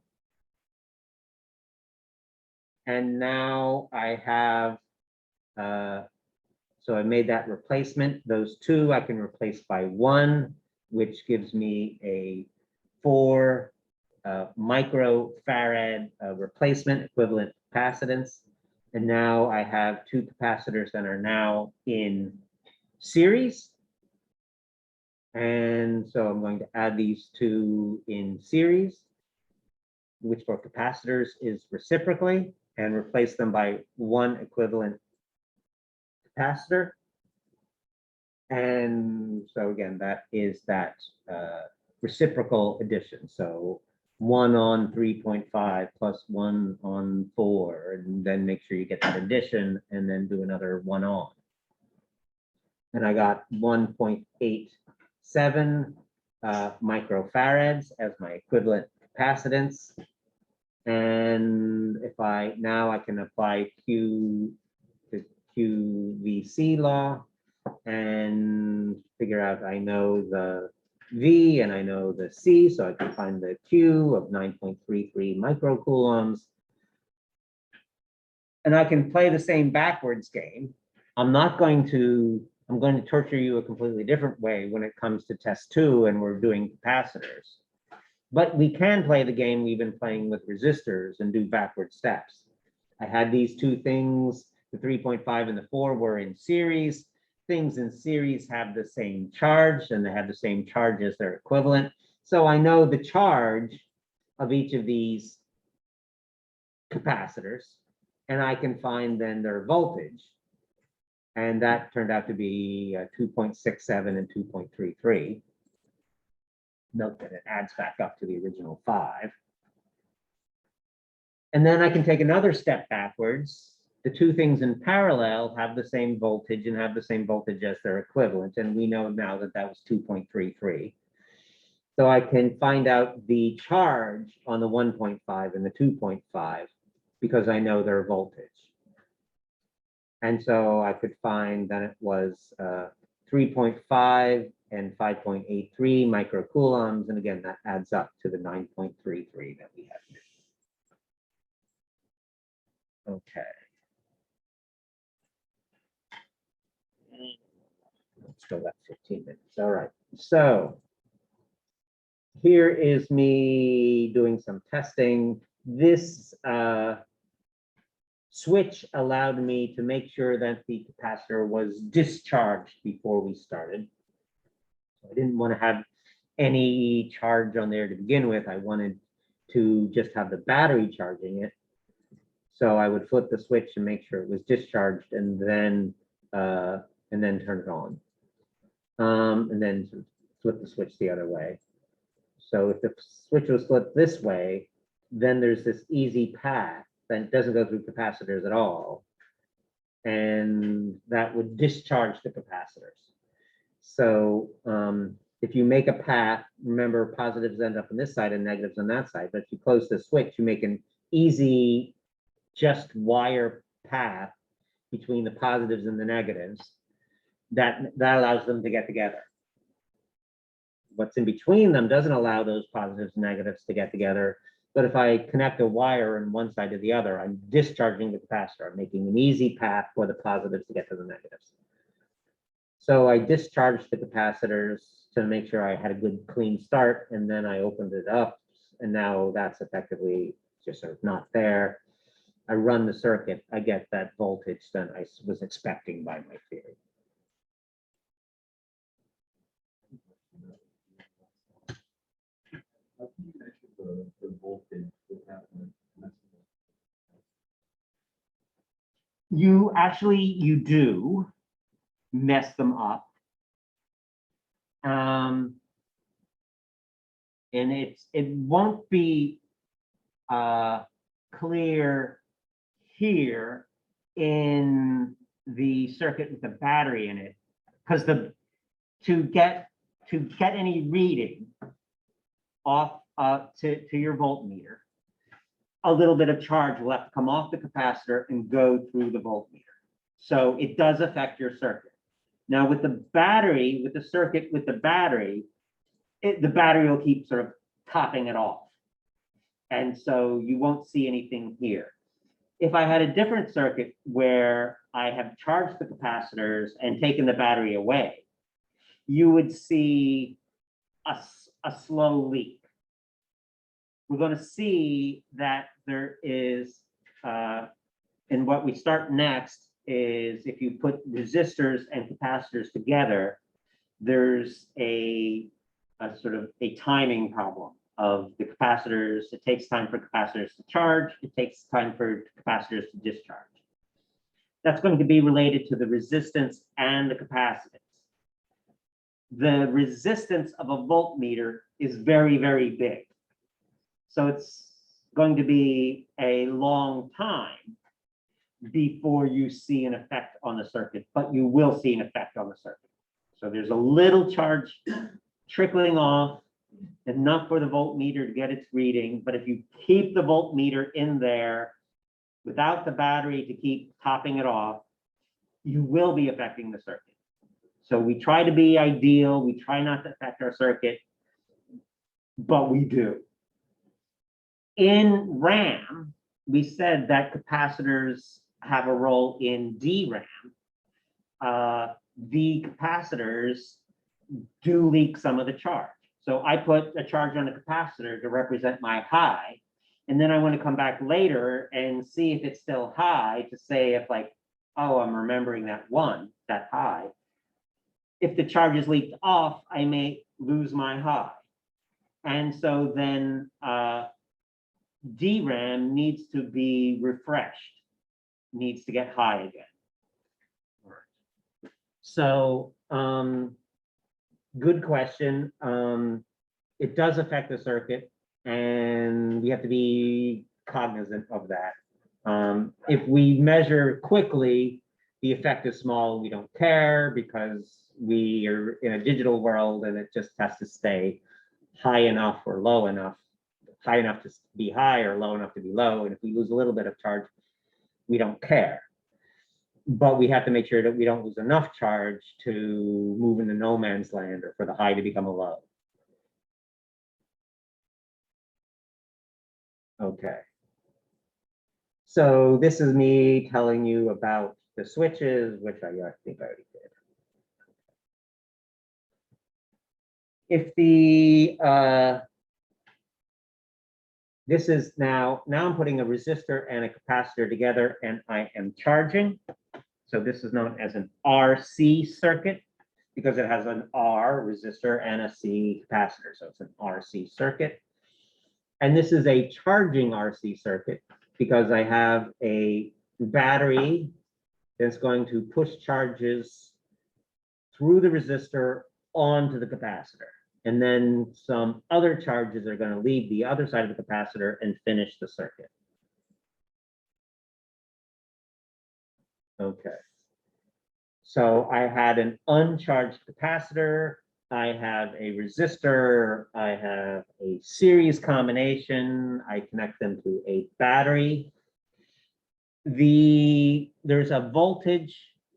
And now I have, so I made that replacement. Those 2 I can replace by 1, which gives me a 4 microfarad replacement equivalent capacitance. And now I have 2 capacitors that are now in series. And so I'm going to add these 2 in series, which for capacitors is reciprocally, and replace them by 1 equivalent capacitor. And so again, that is that reciprocal addition. So 1 on 3.5 plus 1 on 4, and then make sure you get that addition and then do another 1 on. And I got 1.87 microfarads as my equivalent capacitance. And if now I can apply the QVC law and figure out, I know the V and I know the C, so I can find the Q of 9.33 microcoulombs. And I can play the same backwards game. I'm going to torture you a completely different way when it comes to test 2 and we're doing capacitors. But we can play the game we've been playing with resistors and do backward steps. I had these 2 things, the 3.5 and the 4 were in series. Things in series have the same charge and they have the same charge as their equivalent. So I know the charge of each of these capacitors, and I can find then their voltage. And that turned out to be 2.67 and 2.33. Note that it adds back up to the original 5. And then I can take another step backwards. The 2 things in parallel have the same voltage and have the same voltage as their equivalent. And we know now that that was 2.33. So I can find out the charge on the 1.5 and the 2.5 because I know their voltage. And so I could find that it was 3.5 and 5.83 microcoulombs. And again, that adds up to the 9.33 that we have here. Okay. Let's go back 15 minutes. All right. So here is me doing some testing. This switch allowed me to make sure that the capacitor was discharged before we started. So I didn't want to have any charge on there to begin with. I wanted to just have the battery charging it. So I would flip the switch and make sure it was discharged and then turn it on. And then flip the switch the other way. So if the switch was flipped this way, then there's this easy path that doesn't go through capacitors at all. And that would discharge the capacitors. So if you make a path, remember positives end up on this side and negatives on that side, but if you close the switch, you make an easy just wire path between the positives and the negatives that allows them to get together. What's in between them doesn't allow those positives and negatives to get together. But if I connect a wire on one side to the other, I'm discharging the capacitor. I'm making an easy path for the positives to get to the negatives. So I discharged the capacitors to make sure I had a good clean start, and then I opened it up, and now that's effectively just sort of not there. I run the circuit, I get that voltage that I was expecting by my theory. How can you measure the voltage without You do mess them up. And it won't be clear here in the circuit with the battery in it, because to get any reading off to your voltmeter, a little bit of charge will have to come off the capacitor and go through the voltmeter. So it does affect your circuit. Now with the battery, with the circuit with the battery, the battery will keep sort of topping it off. And so you won't see anything here. If I had a different circuit where I have charged the capacitors and taken the battery away, you would see a slow leak. We're going to see that there is, and what we start next is if you put resistors and capacitors together, there's a sort of a timing problem of the capacitors. It takes time for capacitors to charge. It takes time for capacitors to discharge. That's going to be related to the resistance and the capacitance. The resistance of a voltmeter is very, very big. So it's going to be a long time before you see an effect on the circuit, but you will see an effect on the circuit. So there's a little charge trickling off, enough for the voltmeter to get its reading. But if you keep the voltmeter in there without the battery to keep topping it off, you will be affecting the circuit. So we try to be ideal. We try not to affect our circuit, but we do. In RAM, we said that capacitors have a role in DRAM. The capacitors do leak some of the charge. So I put a charge on a capacitor to represent my high, and then I want to come back later and see if it's still high to say if like, oh, I'm remembering that high. If the charge is leaked off, I may lose my high. And so then DRAM needs to be refreshed, needs to get high again. So good question. It does affect the circuit, and we have to be cognizant of that. If we measure quickly, the effect is small. We don't care because we are in a digital world, and it just has to stay high enough or low enough, high enough to be high or low enough to be low. And if we lose a little bit of charge, we don't care. But we have to make sure that we don't lose enough charge to move into no man's land or for the high to become a low. Okay. So this is me telling you about the switches, which I think I already did. If the, this is now I'm putting a resistor and a capacitor together and I am charging. So this is known as an RC circuit because it has an R resistor and a C capacitor. So it's an RC circuit. And this is a charging RC circuit because I have a battery that's going to push charges through the resistor onto the capacitor. And then some other charges are going to leave the other side of the capacitor and finish the circuit. Okay. So I had an uncharged capacitor. I have a resistor. I have a series combination. I connect them to a battery. There's a voltage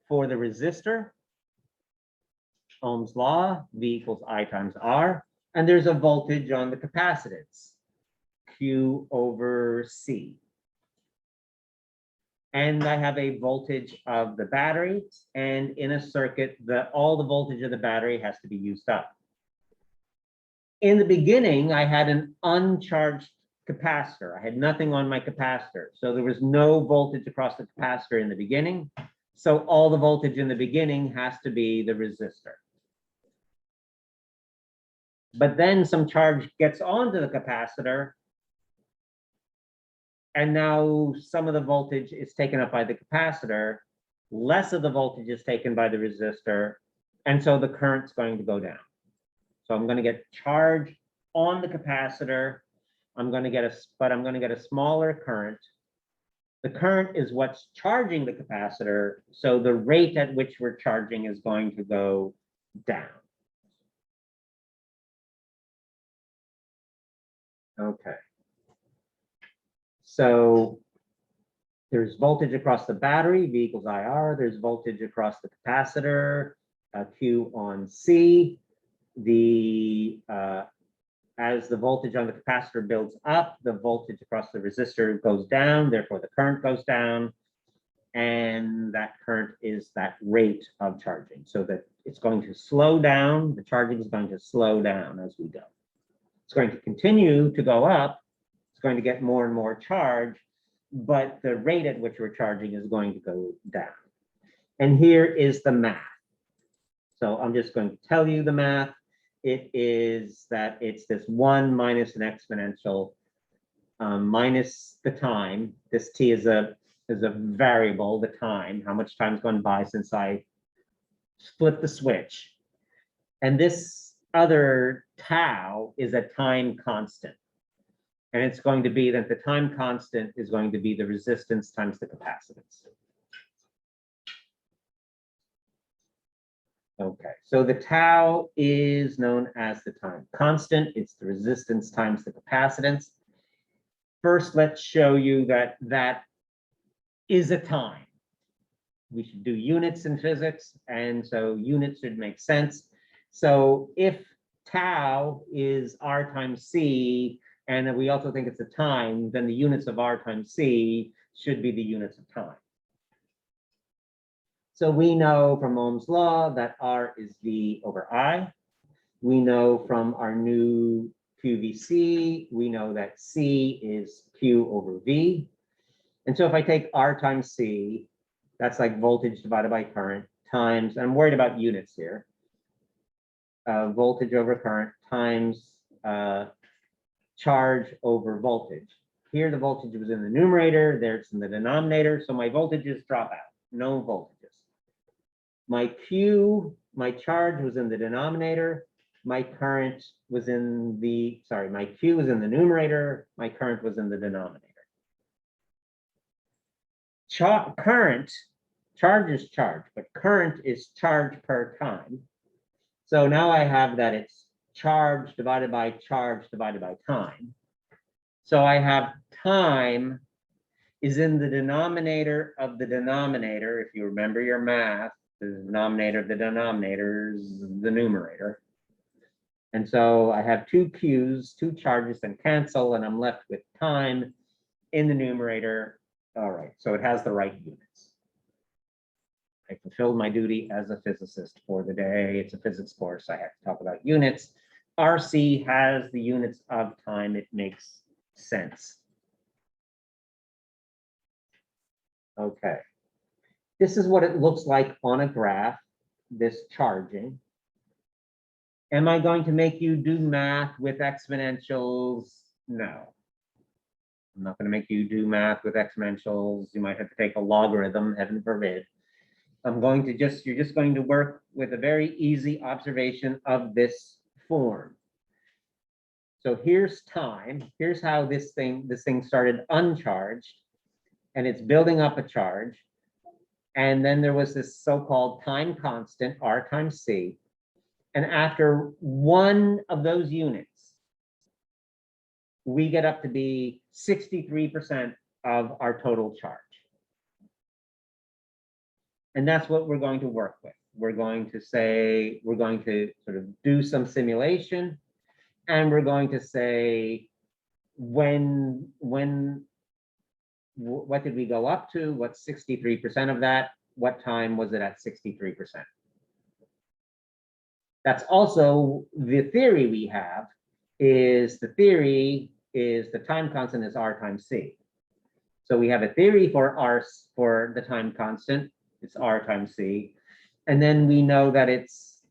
for the resistor. Ohm's law, V equals I times R, and there's a voltage on the capacitance, Q over C. And I have a voltage of the battery, and in a circuit, all the voltage of the battery has to be used up. In the beginning, I had an uncharged capacitor. I had nothing on my capacitor. So there was no voltage across the capacitor in the beginning. So all the voltage in the beginning has to be the resistor. But then some charge gets onto the capacitor, and now some of the voltage is taken up by the capacitor, less of the voltage is taken by the resistor, and so the current's going to go down. So I'm going to get charge on the capacitor. I'm going to get a smaller current. The current is what's charging the capacitor, so the rate at which we're charging is going to go down. Okay. So there's voltage across the battery, V equals IR. There's voltage across the capacitor, Q on C. As the voltage on the capacitor builds up, the voltage across the resistor goes down, therefore the current goes down. And that current is that rate of charging, so that it's going to slow down. The charging is going to slow down as we go. It's going to continue to go up. It's going to get more and more charge, but the rate at which we're charging is going to go down. And here is the math. So I'm just going to tell you the math. It is that it's this 1 minus an exponential minus the time. This t is a variable, the time, how much time's gone by since I split the switch. And this other tau is a time constant. And it's going to be that the time constant is going to be the resistance times the capacitance. Okay, so the tau is known as the time constant. It's the resistance times the capacitance. First, let's show you that that is a time. We should do units in physics, and so units should make sense. So if tau is r times c, and we also think it's a time, then the units of r times c should be the units of time. So we know from Ohm's law that R is V over I. We know from our new QVC, we know that C is Q over V. And so if I take R times C, that's like voltage divided by current times, and I'm worried about units here, voltage over current times charge over voltage. Here the voltage was in the numerator, there it's in the denominator, so my voltages drop out, no voltages. My Q, my charge was in the denominator, my current was in the, my Q was in the numerator, my current was in the denominator. Current, charge is charge, but current is charge per time. So now I have that it's charge divided by time. So I have time is in the denominator of the denominator. If you remember your math, the denominator of the denominator is the numerator. And so I have two Q's, two charges then cancel, and I'm left with time in the numerator. All right, so it has the right units. I fulfilled my duty as a physicist for the day. It's a physics course. I have to talk about units. RC has the units of time. It makes sense. Okay. This is what it looks like on a graph, this charging. Am I going to make you do math with exponentials? No. I'm not going to make you do math with exponentials. You might have to take a logarithm, heaven forbid. I'm going to you're just going to work with a very easy observation of this form. So here's time. Here's how this thing started uncharged, and it's building up a charge. And then there was this so-called time constant, R times C. And after one of those units, we get up to be 63% of our total charge. And that's what we're going to work with. We're going to say, we're going to sort of do some simulation, and we're going to say, what did we go up to? What's 63% of that? What time was it at 63%? That's also the theory we have, is the theory is the time constant is R times C. So we have a theory for the time constant, it's R times C. And then we know that it's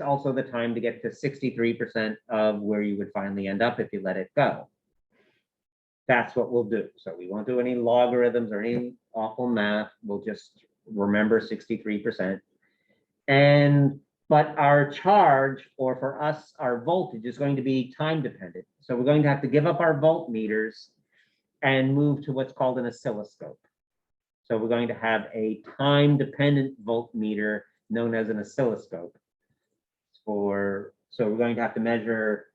also the time to get to 63% of where you would finally end up if you let it go. That's what we'll do. So we won't do any logarithms or any awful math. We'll just remember 63%. But our charge, or for us, our voltage is going to be time dependent. So we're going to have to give up our voltmeters and move to what's called an oscilloscope. So we're going to have a time dependent voltmeter known as an oscilloscope. So we're going to have to measure,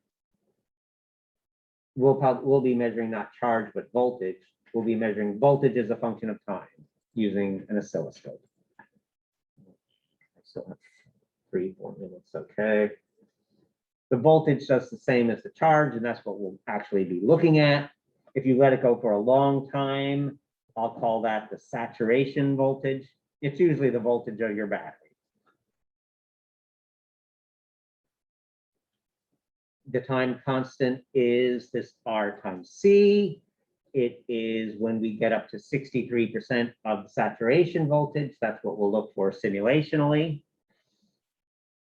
we'll be measuring not charge, but voltage. We'll be measuring voltage as a function of time using an oscilloscope. So 3-4 minutes, okay. The voltage does the same as the charge, and that's what we'll actually be looking at. If you let it go for a long time, I'll call that the saturation voltage. It's usually the voltage of your battery. The time constant is this R times C. It is when we get up to 63% of the saturation voltage. That's what we'll look for simulationally.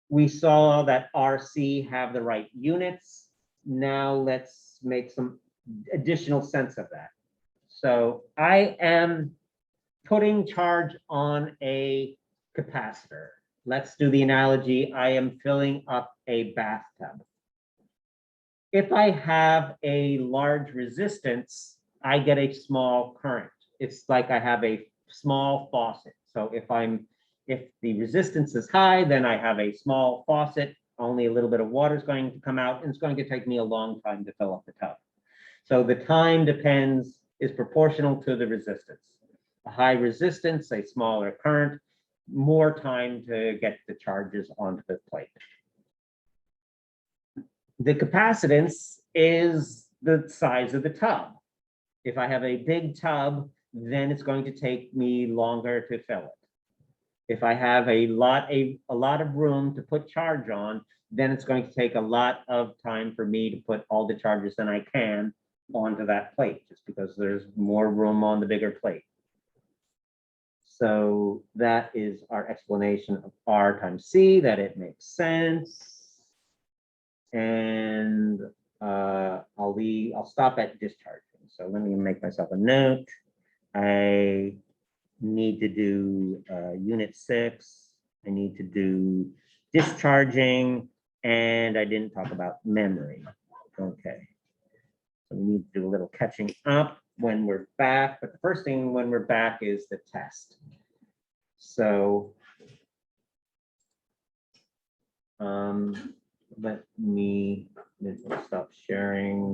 We saw that RC have the right units. Now let's make some additional sense of that. So I am putting charge on a capacitor. Let's do the analogy. I am filling up a bathtub. If I have a large resistance, I get a small current. It's like I have a small faucet. So if the resistance is high, then I have a small faucet, only a little bit of water is going to come out, and it's going to take me a long time to fill up the tub. So the time is proportional to the resistance. A high resistance, a smaller current, more time to get the charges onto the plate. The capacitance is the size of the tub. If I have a big tub, then it's going to take me longer to fill it. If I have a lot of room to put charge on, then it's going to take a lot of time for me to put all the charges than I can onto that plate, just because there's more room on the bigger plate. So that is our explanation of R times C, that it makes sense. And I'll stop at discharging. So let me make myself a note. I need to do unit 6. I need to do discharging, and I didn't talk about memory. Okay. So we need to do a little catching up when we're back, but the first thing when we're back is the test. So let me stop sharing.